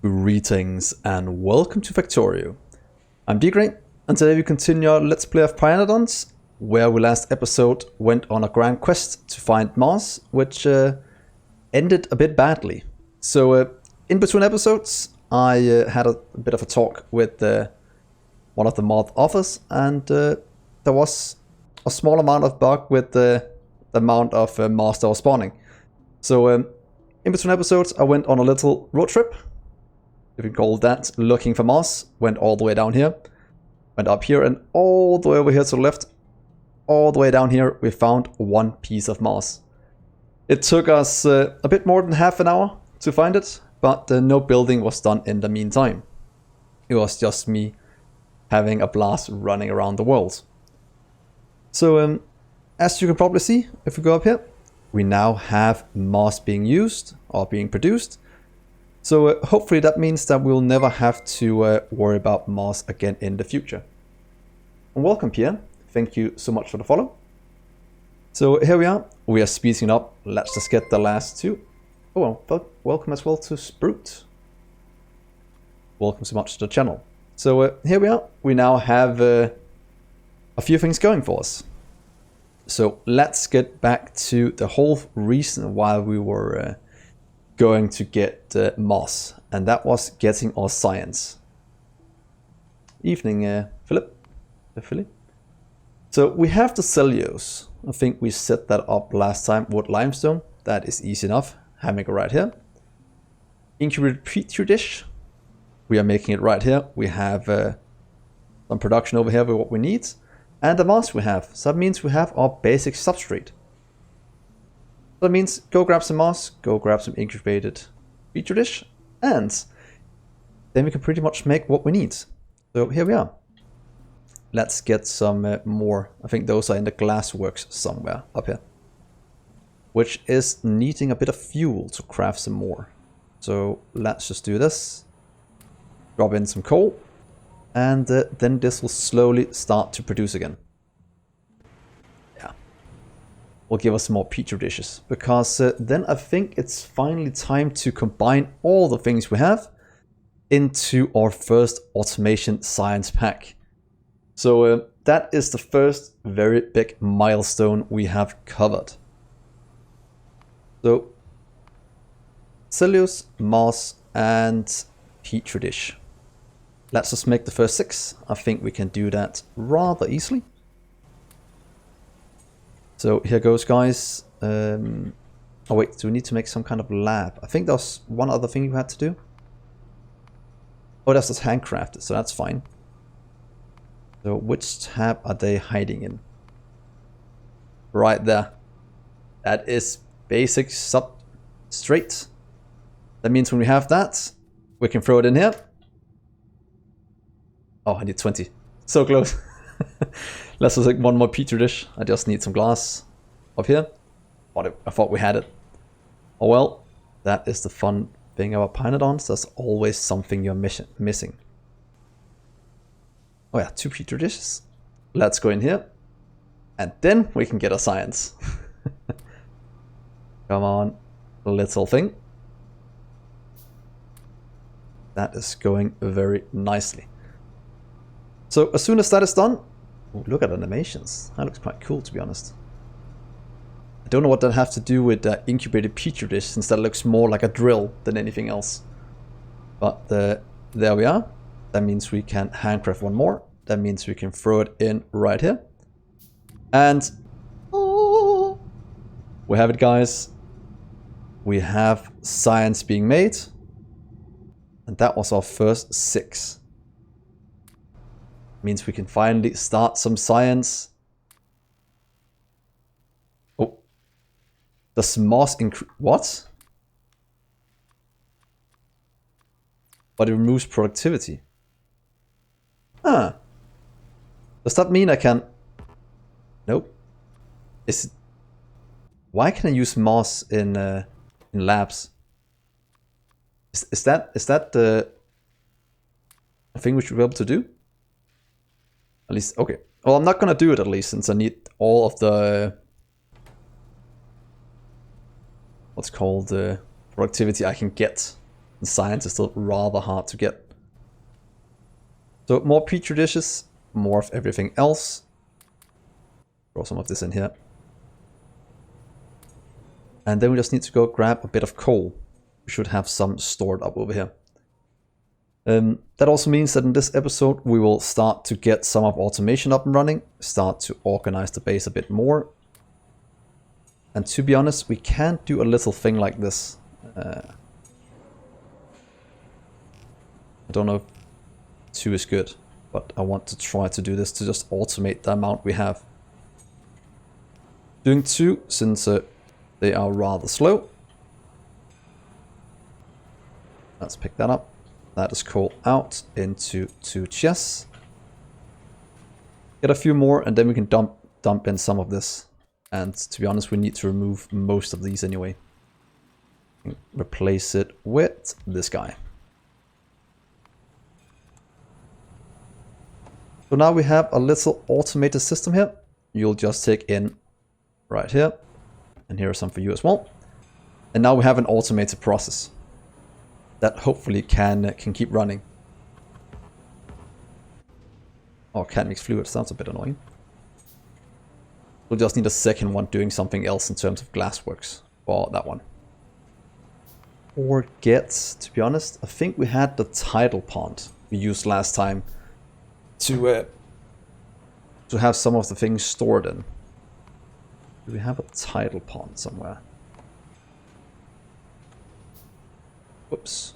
Greetings and welcome to Factorio. I'm Dgray, and today we continue our Let's Play of Pyanodons, where we last episode went on a grand quest to find Mars, which ended a bit badly. So in between episodes, I had a bit of a talk with one of the mod authors, and there was a small amount of bug with the amount of Mars that was spawning. So in between episodes, I went on a little road trip, if you call that, looking for Mars. Went all the way down here, went up here, and all the way over here to the left, all the way down here, we found one piece of Mars. It took us a bit more than half an hour to find it, but no building was done in the meantime. It was just me having a blast running around the world. So as you can probably see, if we go up here, we now have Mars being used or being produced. So hopefully that means that we'll never have to worry about Mars again in the future. And welcome, Pierre. Thank you so much for the follow. So here we are. We are speeding up. Let's just get the last two. Oh well, welcome as well to Sprout. Welcome so much to the channel. So here we are. We now have a few things going for us. So let's get back to the whole reason why we were going to get Mars, and that was getting our science. Evening, Philip. So we have the cellulose. I think we set that up last time with limestone. That is easy enough. Having it right here. Incubated petri dish. We are making it right here. We have some production over here with what we need, and the Mars we have. So that means we have our basic substrate. That means go grab some Mars, go grab some incubated petri dish, and then we can pretty much make what we need. So here we are. Let's get some more. I think those are in the glassworks somewhere up here, which is needing a bit of fuel to craft some more. So let's just do this. Drop in some coal, and then this will slowly start to produce again. Will give us more petri dishes, because then I think it's finally time to combine all the things we have into our first automation science pack. So that is the first very big milestone we have covered. So cellulose, Mars, and petri dish. Let's just make the first 6. I think we can do that rather easily. So here goes, guys. Oh wait, do we need to make some kind of lab? I think there's one other thing you had to do. Oh, that's just handcrafted, so that's fine. So which tab are they hiding in? Right there. That is basic substrate. That means when we have that, we can throw it in here. Oh, I need 20. So close. Let's just take one more petri dish. I just need some glass up here. I thought we had it. Oh well, that is the fun thing about Pyanodons. There's always something you're missing. Oh yeah, 2 petri dishes. Let's go in here. And then we can get a science. Come on, little thing. That is going very nicely. So as soon as that is done, ooh, look at animations. That looks quite cool, to be honest. I don't know what that has to do with incubated petri dish, since that looks more like a drill than anything else. But there we are. That means we can handcraft one more. That means we can throw it in right here. And oh, we have it, guys. We have science being made. And that was our first 6. Means we can finally start some science. Oh, does Mars increase? What? But it removes productivity. Ah, does that mean I can? Nope. Is it... Why can I use Mars in labs? Is that the thing we should be able to do? At least, okay. Well, I'm not gonna do it at least, since I need all of the what's called productivity I can get And science is still rather hard to get. So more petri dishes, more of everything else. Throw some of this in here. And then we just need to go grab a bit of coal. We should have some stored up over here. That also means that in this episode we will start to get some of automation up and running, start to organize the base a bit more. And to be honest, we can't do a little thing like this. I don't know if 2 is good, but I want to try to do this to just automate the amount we have. Doing 2 since they are rather slow. Let's pick that up. That is coal out into 2 chests. Get a few more and then we can dump in some of this. And to be honest, we need to remove most of these anyway. Replace it with this guy. So now we have a little automated system here. You'll just take in right here. And here are some for you as well. And now we have an automated process that hopefully can keep running. Oh, can't mix fluid, sounds a bit annoying. We'll just need a second one doing something else in terms of glassworks for that one. Or get, to be honest, I think we had the tidal pond we used last time to have some of the things stored in. Do we have a tidal pond somewhere? Whoops.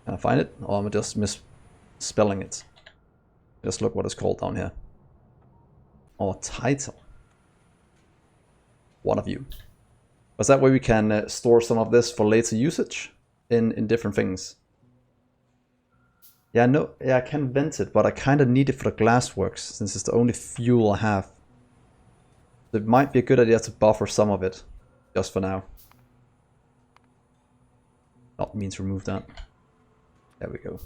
Can I find it? Or am I just misspelling it? Just look what it's called down here. Or title. One of you. Was that way we can store some of this for later usage in different things? Yeah, no, yeah, I can vent it, but I kind of need it for the glassworks since it's the only fuel I have. So it might be a good idea to buffer some of it, just for now. Not means remove that. There we go.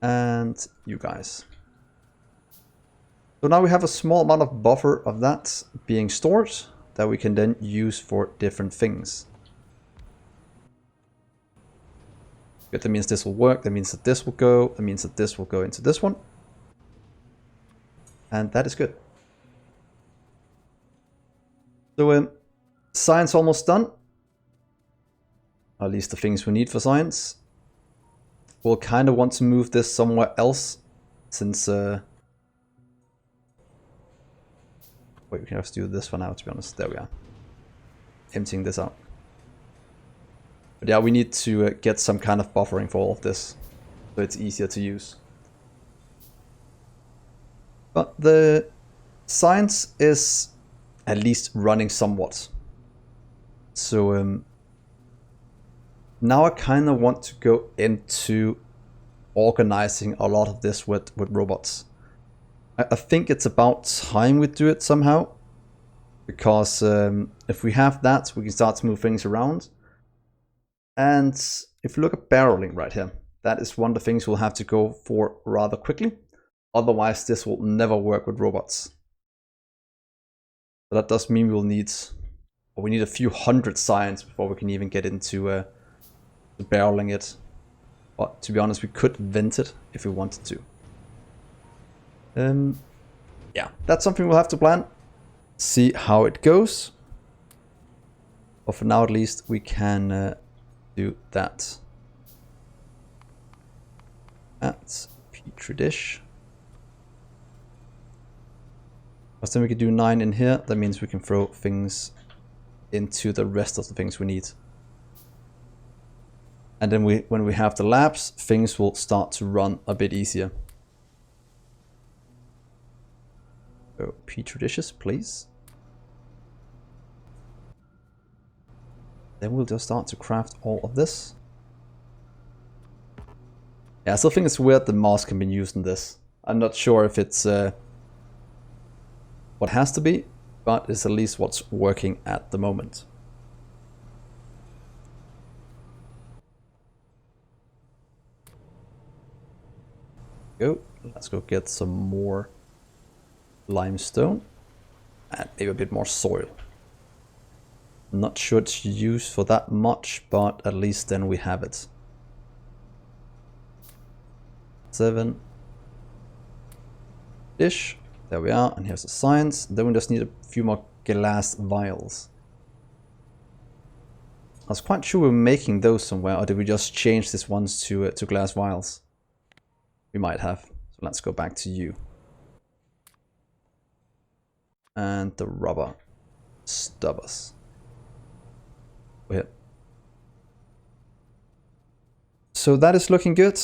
And you guys. So now we have a small amount of buffer of that being stored that we can then use for different things. Good, that means this will work, that means that this will go, that means that this will go into this one. And that is good. So science almost done. At least the things we need for science. We'll kind of want to move this somewhere else since... wait, we can just do this for now, to be honest. There we are. Emptying this out. But yeah, we need to get some kind of buffering for all of this, so it's easier to use. But the science is at least running somewhat. So now I kind of want to go into organizing a lot of this with robots. I think it's about time we do it somehow. Because if we have that, we can start to move things around. And if you look at barreling right here, that is one of the things we'll have to go for rather quickly. Otherwise, this will never work with robots. So that does mean we need a few hundred science before we can even get into barreling it. But to be honest, we could vent it if we wanted to. Yeah, that's something we'll have to plan. See how it goes. But for now, at least, we can do that. At petri dish. Because then we can do 9 in here. That means we can throw things into the rest of the things we need. And then when we have the labs, things will start to run a bit easier. So petri dishes, please. Then we'll just start to craft all of this. Yeah, I still think it's weird that Mars can be used in this. I'm not sure if it's what has to be, but it's at least what's working at the moment. Go. Let's go get some more limestone. And maybe a bit more soil. Not sure it's used for that much, but at least then we have it. 7. Dish. There we are. And here's the science. Then we just need a few more glass vials. I was quite sure we were making those somewhere, or did we just change this ones to glass vials? We might have. So let's go back to you. And the rubber stubbers. Here. So that is looking good.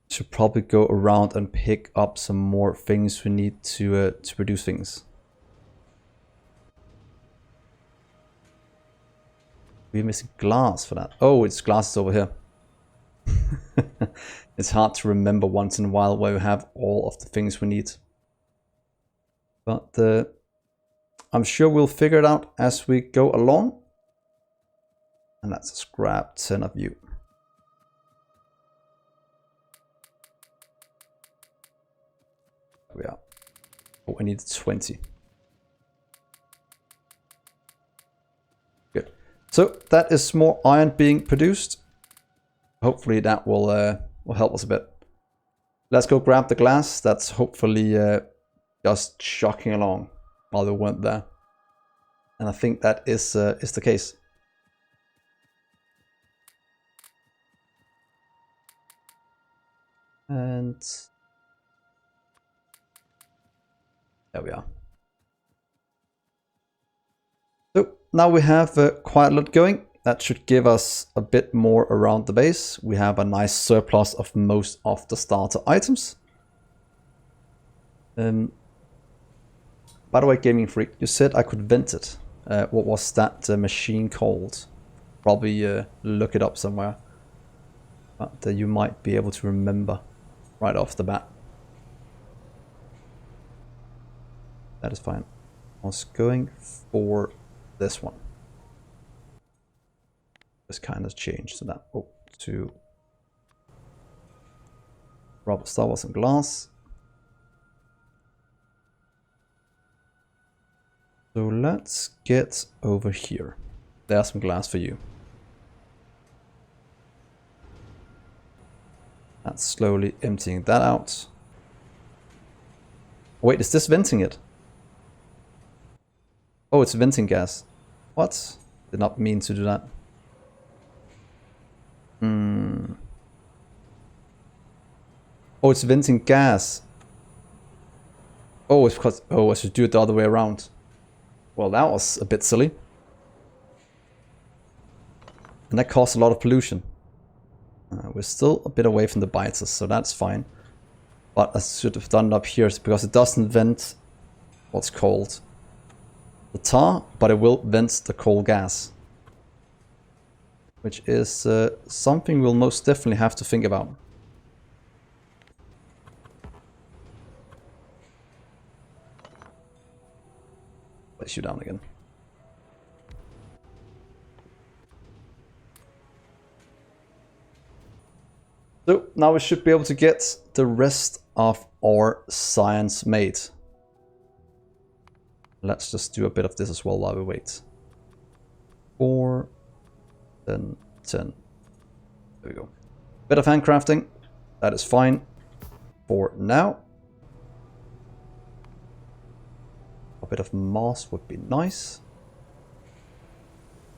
Should probably go around and pick up some more things we need to produce things. We're missing glass for that. Oh, it's glass over here. It's hard to remember once in a while where we have all of the things we need. But I'm sure we'll figure it out as we go along. And let's just grab 10 of you. There we are. Oh, I need 20. Good. So that is more iron being produced. Hopefully that will help us a bit. Let's go grab the glass. That's hopefully just shocking along while we weren't there. And I think that is the case. And there we are. So now we have quite a lot going. That should give us a bit more around the base. We have a nice surplus of most of the starter items. By the way, Gaming Freak, you said I could vent it. What was that machine called? Probably look it up somewhere. But you might be able to remember right off the bat. That is fine. I was going for this one. Just kind of changed to that. Oh, to rubber stars and glass. So let's get over here. There's some glass for you. That's slowly emptying that out. Wait, is this venting it? Oh, it's venting gas. What? Did not mean to do that. Oh, it's venting gas. Oh, it's because... Oh, I should do it the other way around. Well, that was a bit silly. And that caused a lot of pollution. We're still a bit away from the biters, so that's fine. But I should have done it up here because it doesn't vent what's called the tar, but it will vent the coal gas. Which is something we'll most definitely have to think about. Place you down again. So now we should be able to get the rest of our science made. Let's just do a bit of this as well while we wait. 4, 10, 10. There we go. Bit of handcrafting. That is fine for now. A bit of moss would be nice.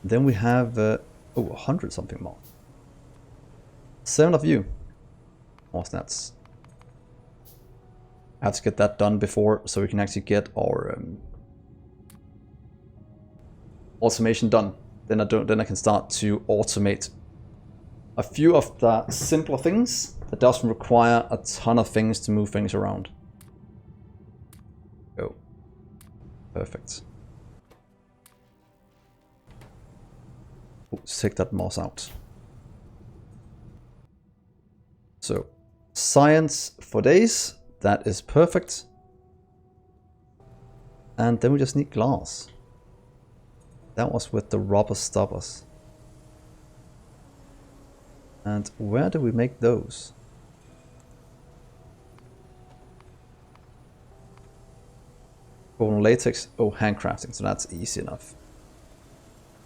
Then we have 100 something moss. 7 of you. Moss nets. I have to get that done before, so we can actually get our automation done. Then I can start to automate a few of the simpler things that doesn't require a ton of things to move things around. Go. Perfect. Let's take that moss out. So, science for days. That is perfect. And then we just need glass. That was with the rubber stubbers. And where do we make those? Golden latex. Oh, handcrafting. So that's easy enough.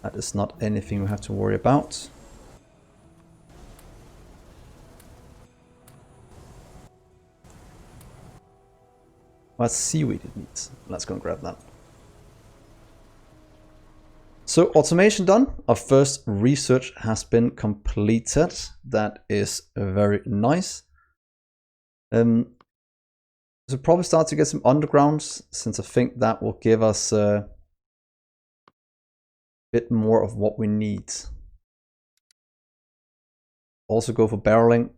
That is not anything we have to worry about. What seaweed it needs. Let's go and grab that. So automation done. Our first research has been completed. That is very nice. So probably start to get some undergrounds, since I think that will give us a bit more of what we need. Also go for barreling,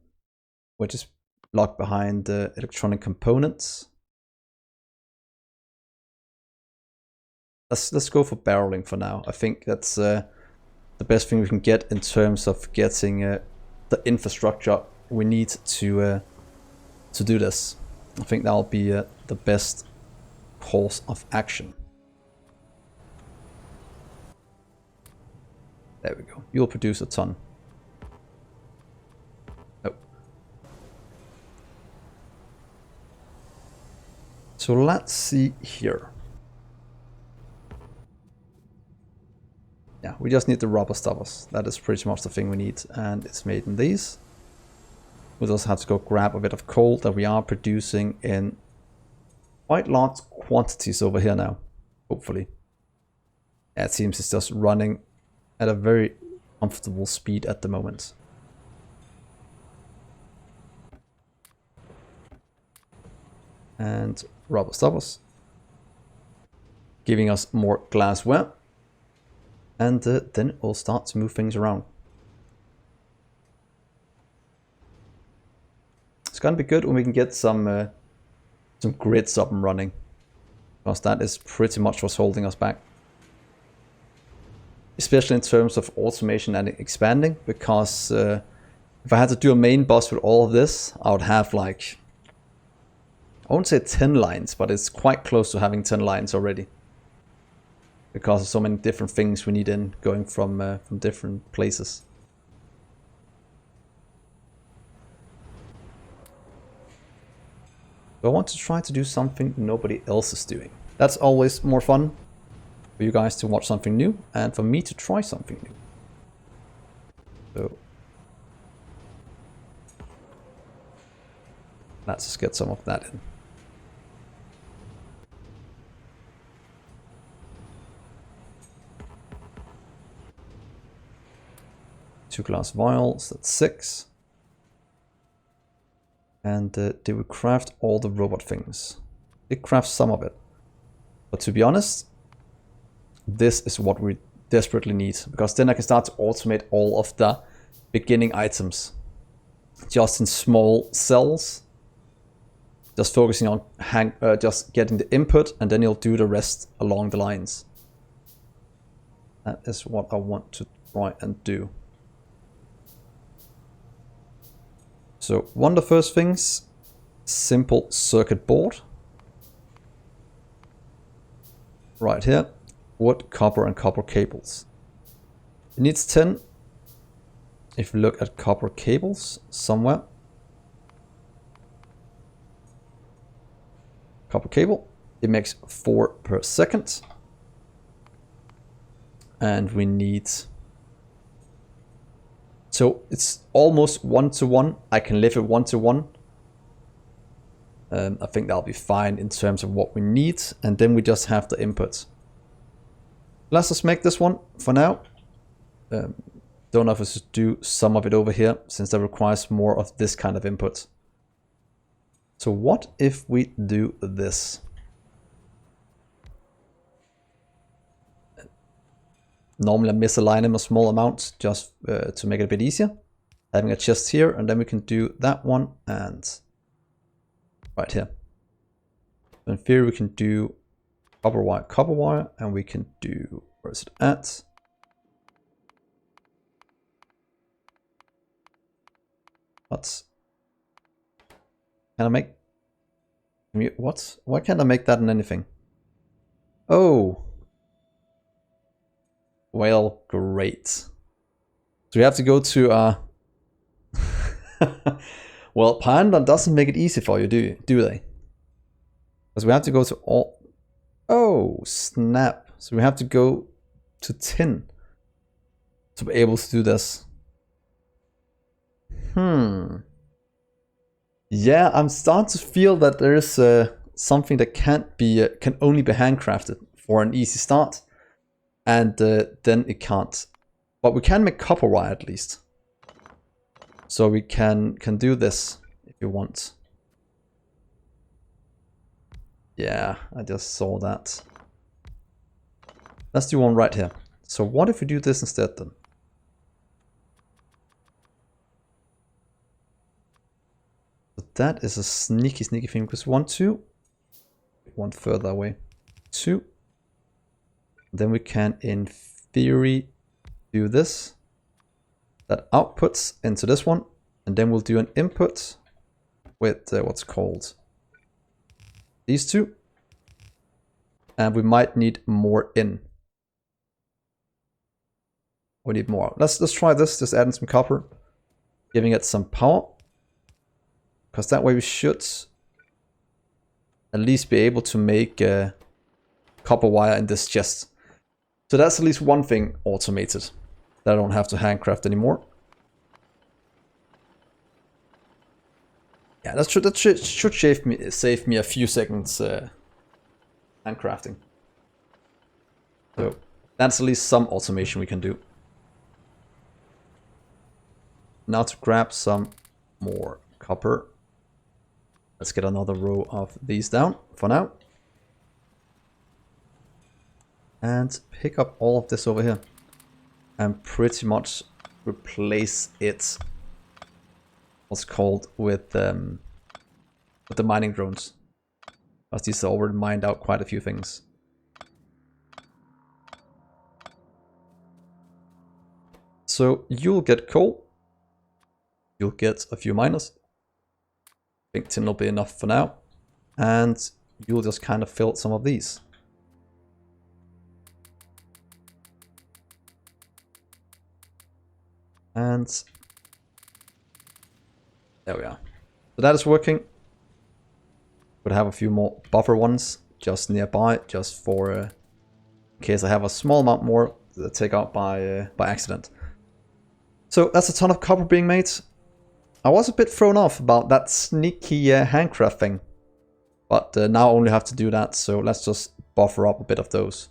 which is locked behind the electronic components. Let's go for barreling for now. I think that's the best thing we can get in terms of getting the infrastructure we need to do this. I think that'll be the best course of action. There we go. You'll produce a ton. Oh. So let's see here. Yeah, we just need the rubber stoppers. That is pretty much the thing we need, and it's made in these. We'll also have to go grab a bit of coal that we are producing in quite large quantities over here now, hopefully. Yeah, it seems it's just running at a very comfortable speed at the moment. And rubber stoppers, giving us more glassware. And then we'll start to move things around. It's gonna be good when we can get some grids up and running, because that is pretty much what's holding us back. Especially in terms of automation and expanding, because if I had to do a main boss with all of this, I would have like, I won't say 10 lines, but it's quite close to having 10 lines already. Because of so many different things we need in, going from different places. So I want to try to do something nobody else is doing. That's always more fun for you guys to watch something new, and for me to try something new. So let's just get some of that in. Two glass vials, that's 6. And did we craft all the robot things? Did craft some of it. But to be honest, this is what we desperately need, because then I can start to automate all of the beginning items. Just in small cells. Just focusing on just getting the input, and then you'll do the rest along the lines. That is what I want to try and do. So one of the first things, simple circuit board. Right here, wood, copper and copper cables. It needs 10. If you look at copper cables somewhere. Copper cable, it makes 4 per second. And we need... So it's almost 1-to-1. I can live it 1-to-1. I think that'll be fine in terms of what we need. And then we just have the input. Let's just make this one for now. Don't know if I should do some of it over here, since that requires more of this kind of input. So what if we do this? Normally I misalign them a small amount just to make it a bit easier. Having a chest here, and then we can do that one and right here. In theory we can do copper wire, and we can do, where is it at? What? Can I make, what? Why can't I make that in anything? Oh. Well, great. So we have to go to well, Pyanodon doesn't make it easy for you, do they? Because we have to go to all... Oh, snap. So we have to go to tin to be able to do this. Yeah, I'm starting to feel that there is something that can only be handcrafted for an easy start, and then it can't. But we can make copper wire at least, so we can do this if you want. Yeah, I just saw that. Let's do one right here. So what if we do this instead then? But that is a sneaky thing, because 1, 2, one further away, 2. Then we can, in theory, do this. That outputs into this one, and then we'll do an input with what's called these two. And we might need more in. We need more. Let's try this, just adding some copper, giving it some power. Because that way we should at least be able to make copper wire in this chest. So that's at least one thing automated that I don't have to handcraft anymore. Yeah, that should save me a few seconds handcrafting. So that's at least some automation we can do. Now to grab some more copper. Let's get another row of these down for now. And pick up all of this over here. And pretty much replace it, what's called, with the mining drones. Because these already mined out quite a few things. So you'll get coal. You'll get a few miners. I think tin will be enough for now. And you'll just kind of fill some of these. And there we are. So that is working. Would have a few more buffer ones just nearby, just for in case I have a small amount more to take out by accident. So that's a ton of copper being made. I was a bit thrown off about that sneaky handcraft thing, but now I only have to do that, so let's just buffer up a bit of those.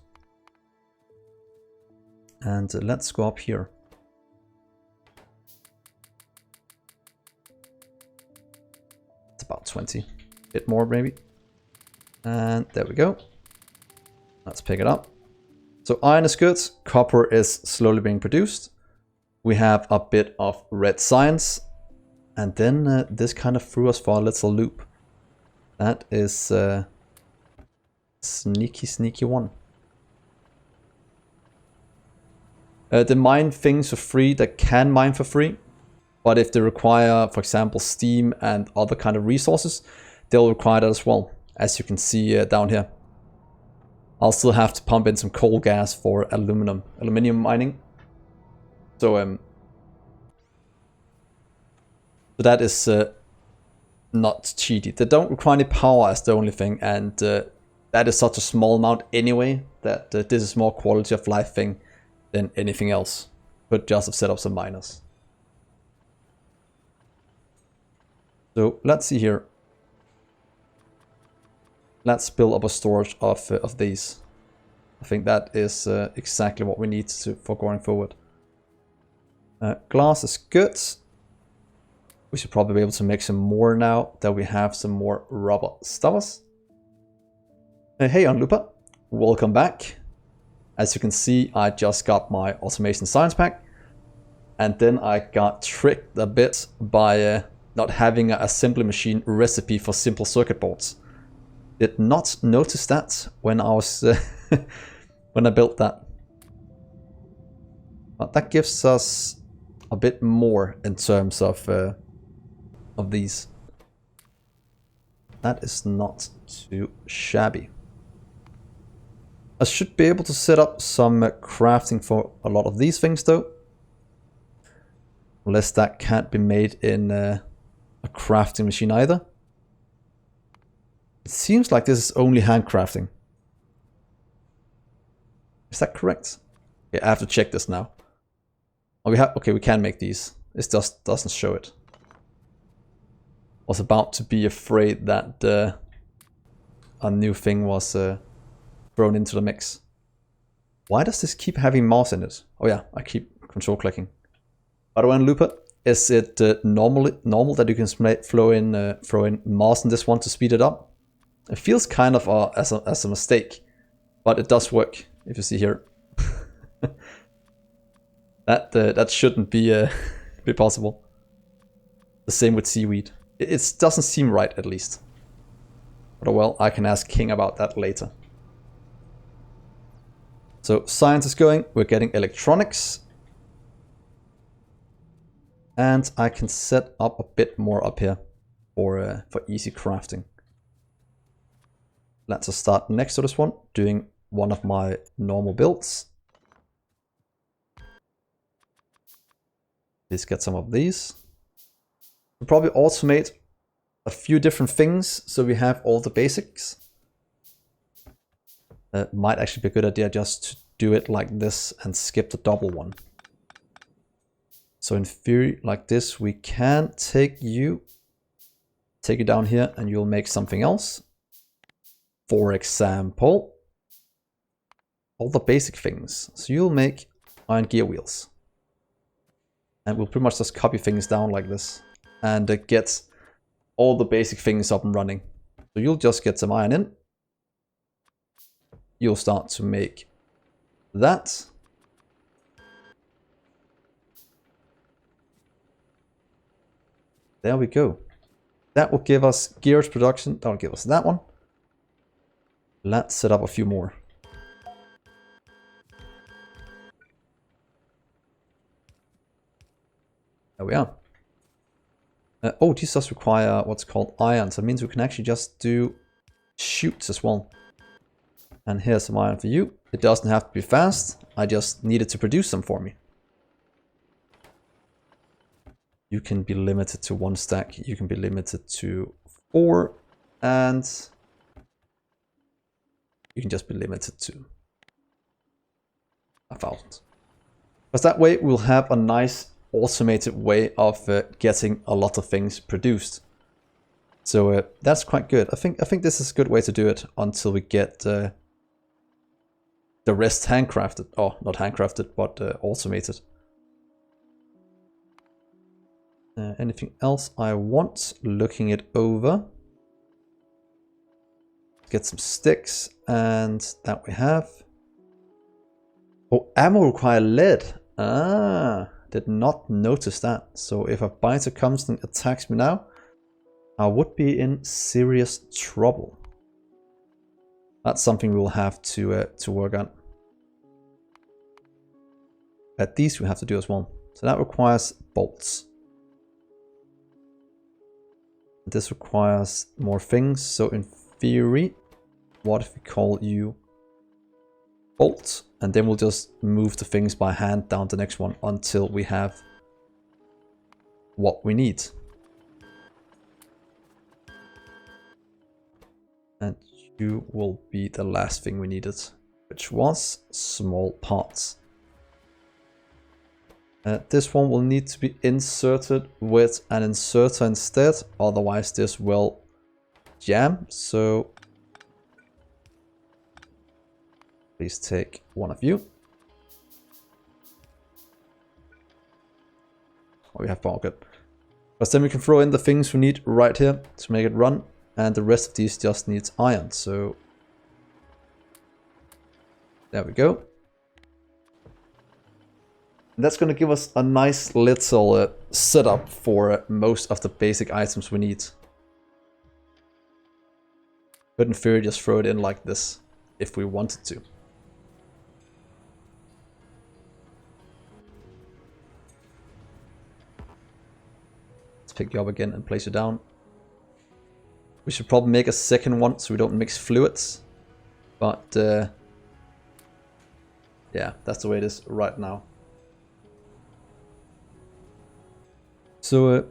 And let's go up here. It's about 20, a bit more maybe. And there we go. Let's pick it up. So iron is good, copper is slowly being produced. We have a bit of red science. And then this kind of threw us for a little loop. That is sneaky one. They mine things for free that can mine for free. But if they require, for example, steam and other kind of resources, they'll require that as well. As you can see down here. I'll still have to pump in some coal gas for aluminium mining. So that is not cheaty. They don't require any power as the only thing, and that is such a small amount anyway that this is more quality of life thing than anything else. But just have set up some miners. So let's see here. Let's build up a storage of these. I think that is exactly what we need for going forward. Glass is good. We should probably be able to make some more now that we have some more rubber stuffers. Hey Unlooper, welcome back. As you can see, I just got my automation science pack. And then I got tricked a bit by not having a assembly machine recipe for simple circuit boards. Did not notice that when I was when I built that. But that gives us a bit more in terms of these. That is not too shabby. I should be able to set up some crafting for a lot of these things though. Unless that can't be made in a crafting machine either. It seems like this is only handcrafting. Is that correct? Yeah, I have to check this now. Oh, we have. Okay, we can make these. It just doesn't show it. Was about to be afraid that a new thing was thrown into the mix. Why does this keep having mouse in it? Oh yeah, I keep control clicking. By the way, Looper, is it normal that you can throw in mouse in this one to speed it up? It feels kind of as a mistake, but it does work. If you see here, that shouldn't be be possible. The same with seaweed. It doesn't seem right, at least. But oh well, I can ask King about that later. So science is going. We're getting electronics. And I can set up a bit more up here for easy crafting. Let's just start next to this one, doing one of my normal builds. Let's get some of these. We'll probably automate a few different things so we have all the basics. Might actually be a good idea just to do it like this and skip the double one. So in theory, like this, we can take you down here and you'll make something else. For example, all the basic things. So you'll make iron gear wheels. And we'll pretty much just copy things down like this and get all the basic things up and running. So you'll just get some iron in. You'll start to make that. There we go. That will give us gears production. That'll give us that one. Let's set up a few more. There we are. Oh, these does require what's called iron. So it means we can actually just do shoots as well. And here's some iron for you. It doesn't have to be fast. I just need it to produce them for me. You can be limited to 1 stack. You can be limited to 4. And you can just be limited to 1,000. Because that way we'll have a nice automated way of getting a lot of things produced. So that's quite good. I think this is a good way to do it until we get the rest handcrafted. Oh, not handcrafted, but automated. Anything else I want? Looking it over. Get some sticks, and that we have. Oh, ammo require lead. Ah, did not notice that. So if a biter comes and attacks me now, I would be in serious trouble. That's something we'll have to work on. At these we have to do as well. So that requires bolts. This requires more things. So in theory, what if we call you bolt? And then we'll just move the things by hand down the next one until we have what we need. And you will be the last thing we needed, which was small parts. This one will need to be inserted with an inserter instead, otherwise this will jam. So please take one of you. Oh, we have power, good. Because then we can throw in the things we need right here to make it run, and the rest of these just needs iron. So there we go. And that's going to give us a nice little setup for most of the basic items we need. But in theory, just throw it in like this if we wanted to. Let's pick you up again and place you down. We should probably make a second one so we don't mix fluids. But yeah, that's the way it is right now. So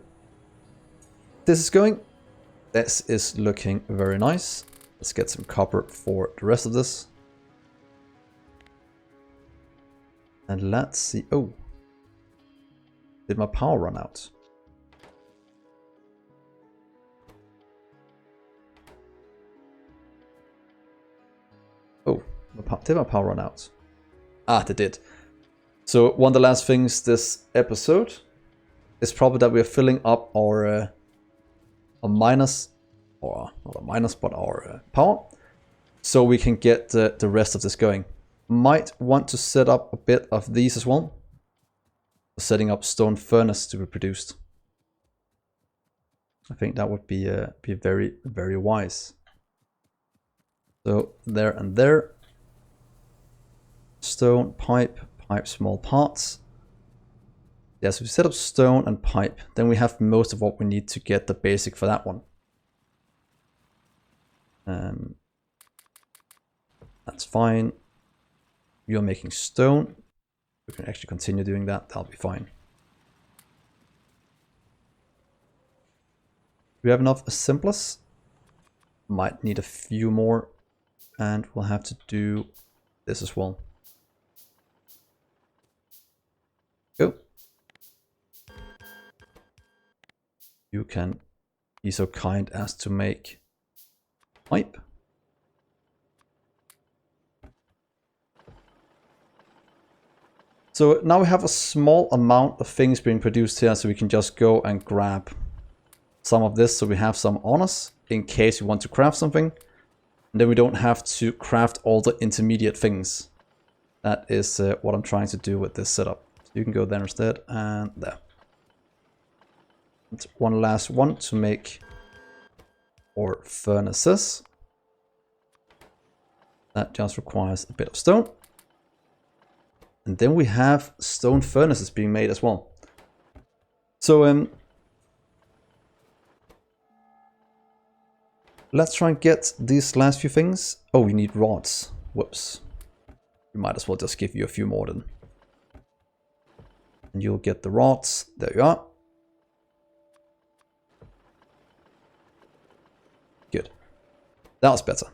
this is going. This is looking very nice. Let's get some copper for the rest of this. And let's see. Oh, did my power run out? Oh, did my power run out? Ah, they did. So one of the last things this episode is probably that we are filling up our minus, or not a minus, but our power, so we can get the rest of this going. Might want to set up a bit of these as well. Setting up stone furnace to be produced. I think that would be very, very wise. So there and there. Stone, pipe, small parts. Yeah, so we set up stone and pipe. Then we have most of what we need to get the basic for that one. That's fine. You're making stone. We can actually continue doing that. That'll be fine. Do we have enough assemblers? Might need a few more. And we'll have to do this as well. Go. You can be so kind as to make pipe. So now we have a small amount of things being produced here, so we can just go and grab some of this, so we have some on us in case we want to craft something. And then we don't have to craft all the intermediate things. That is what I'm trying to do with this setup. So you can go there instead, and there. And one last one to make our furnaces. That just requires a bit of stone. And then we have stone furnaces being made as well. So let's try and get these last few things. Oh, we need rods. Whoops. We might as well just give you a few more then. And you'll get the rods. There you are. Good. That was better.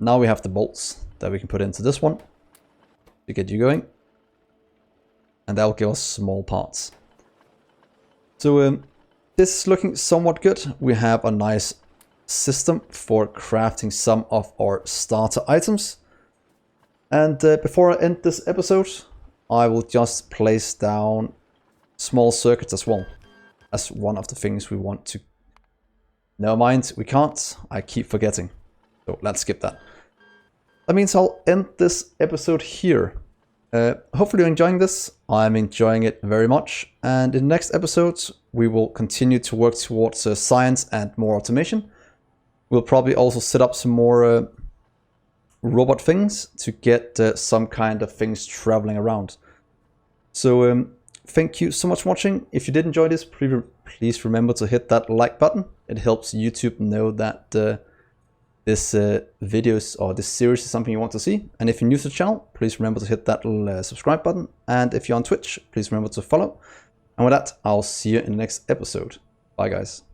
Now we have the bolts that we can put into this one to get you going. And that will give us small parts. So this is looking somewhat good. We have a nice system for crafting some of our starter items. And before I end this episode, I will just place down small circuits as well. As one of the things we want to... Never mind, we can't. I keep forgetting. So let's skip that. That means I'll end this episode here. Hopefully you're enjoying this. I'm enjoying it very much. And in the next episodes, we will continue to work towards science and more automation. We'll probably also set up some more robot things to get some kind of things traveling around. So thank you so much for watching. If you did enjoy this, please remember to hit that like button. It helps YouTube know that this videos or this series is something you want to see. And if you're new to the channel, please remember to hit that little subscribe button. And if you're on Twitch, please remember to follow. And with that, I'll see you in the next episode. Bye guys.